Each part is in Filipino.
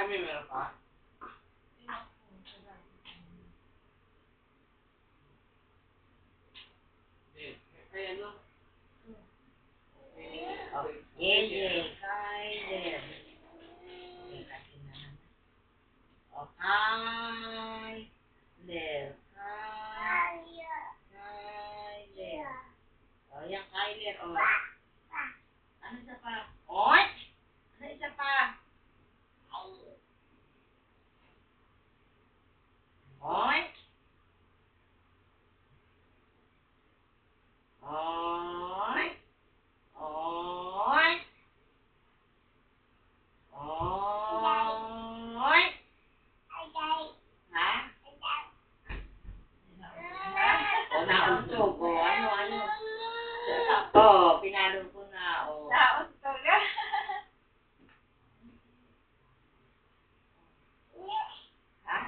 may meron pa? Ay, ano? Yeye, Kyler. Oh, Kyler. Kyler. Oh, yan, Kyler. Oh. Ano isa pa? Oy! Ano isa pa? Oy! Oy! Oy! Oy! Ha? O, nauntog. O, ano? Oh, pinalo ko na. Oh. Nauntog ah. Ha?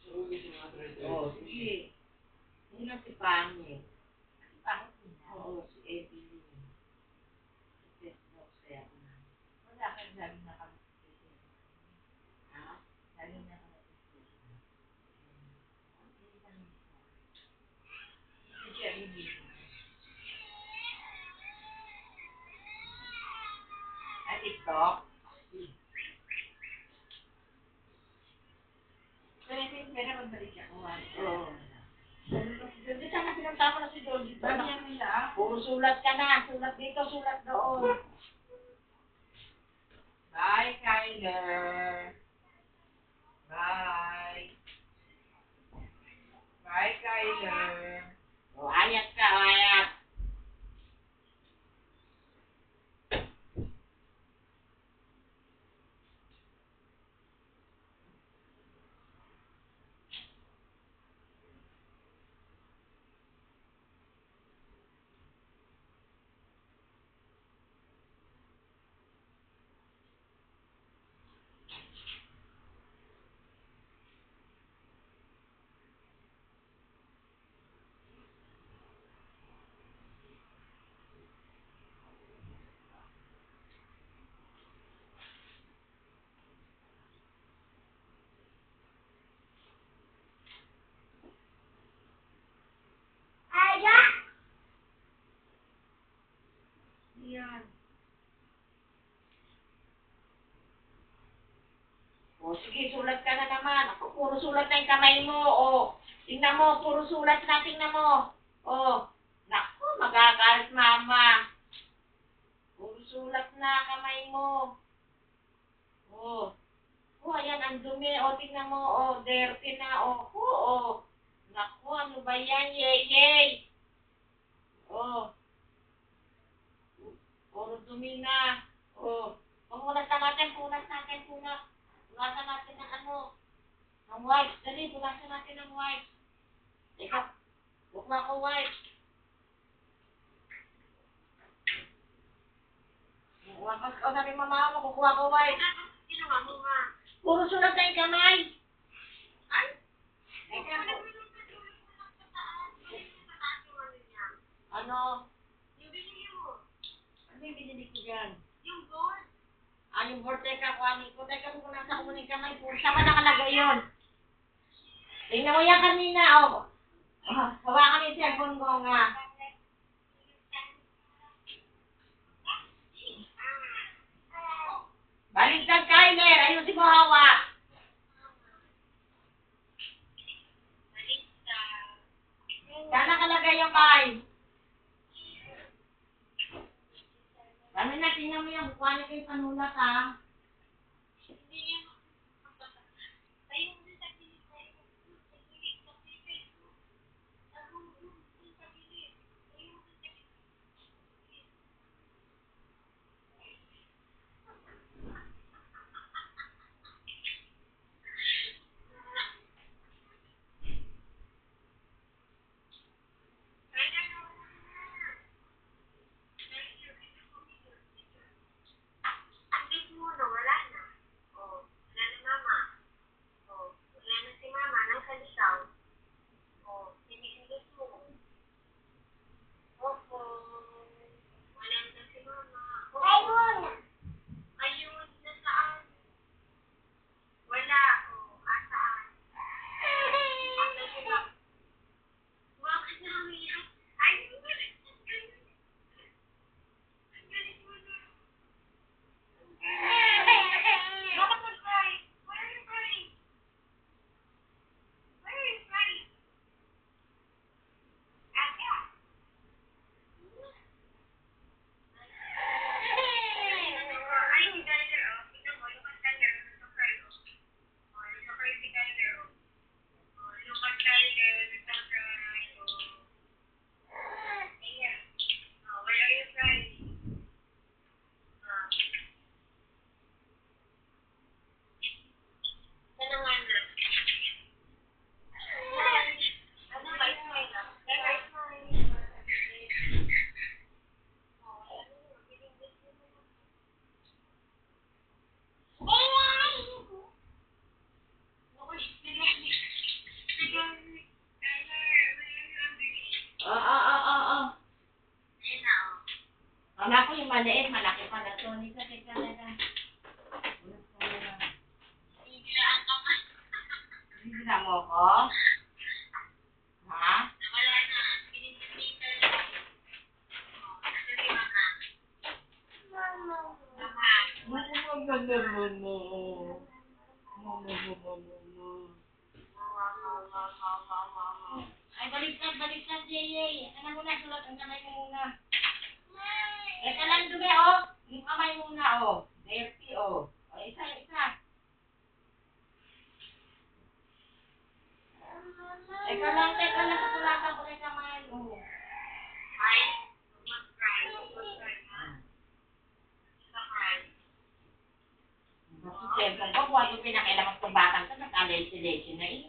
So, gising mga 3:30. Oh, sige. Hindi na si Pangit. Si Pangit din na. Oo, si Evelyn. Si Facebook, kaya ko na. Wala kang lagi na kami. Ha? Lagi na kami. Si Jerry B. Ay, TikTok? Pero magbalik siya ko. Oo. Hindi sana pinagtama na si Jolie. Ba't niya nila? Puro sulat ka na. Sulat dito, sulat doon. Bye, Kyler. Bye. Bye, Kyler. O, ayat ka, ayat. Yan. O, sige, sulat ka na naman. Ako, puro sulat na yung kamay mo. O, tingnan mo, puro sulat na, tingnan mo. O, naku, magagalit mama. Puro sulat na kamay mo. O, ayan, ang dumi. O, tingnan mo. O, dirty na. O. Naku, ano ba yan? Yey. O, puro dumi na. O, punasan natin. Punasan natin ng ano. Ng wipes. Dali, punasan natin ng wipes. Teka, bukla ko wipes. Wakas ko na rin mama mo, kukuha ko wipes. Ginawa mo nga. Puro sulat na yung kamay. Ay, Teka, ano? yung binili mo. Ano yung binili ko dyan? Yung gold. Yung board, teka, kuhanin ko. Teka, kung nasa ko ng kamay, puro saan ka nakalagay yun? Tingnan mo yan kanina, o. Hawakan yung cellphone ko nga. Baliktad, Kyler. Ayusin mo hawak. Saan nakalagay yung kay? Kami na, tingnan mo yan. Kuhanin ko yung panulat, ha? Hindi niya ayun mo sa pilit na yun. Sa pilit. Sa pilit. Ayun mo sa pilit. Ang big mo, no? Wala ko yung maliit, malaki pala to. Nika. Biglaan ka man. Bibila mo ko? Ha? Nawala na. Pinindinitan lang. Asa si Mama? Mama. Ay, baliktad, Yeye. Ano muna, sulat ang kamay mo muna. Teka lang, dumi, oh. Yung kamay muna, oh. Dirty, oh. O, isa. Teka lang, kasulatan ko na yung kamay, oh. Ay, mag-cry. Mag-cry. Kasi siyempre ko, kung ano pinakailangan kong batang ka, nag-alay-silation na eh.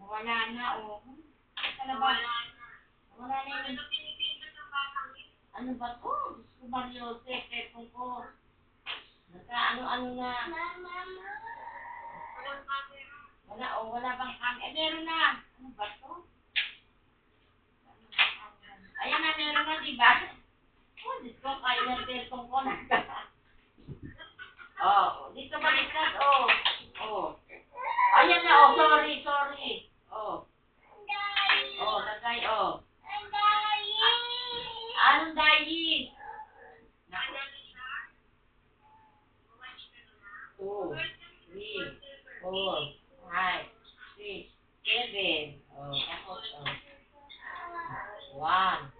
Wala na, oh. Nawala na. Wala na Ano yun. na pinipindot ng batang yun? Ano ba to? Diyos ko, Mario, tepong ko. Ano na. Walang camera. Wala bang kami? Meron na. Ano ba to? Ayan na, meron na, di ba? Oh, Diyos ko, kayo ng tepong ko na. Oh, dito baliktad, oh. Oh. Ayan na, oh, sorry. Oh. Oh, lagay, oh. Anong dying? Naku. 2, 3, 4, 5, 6, 7. Oh, tapos, oh. 1,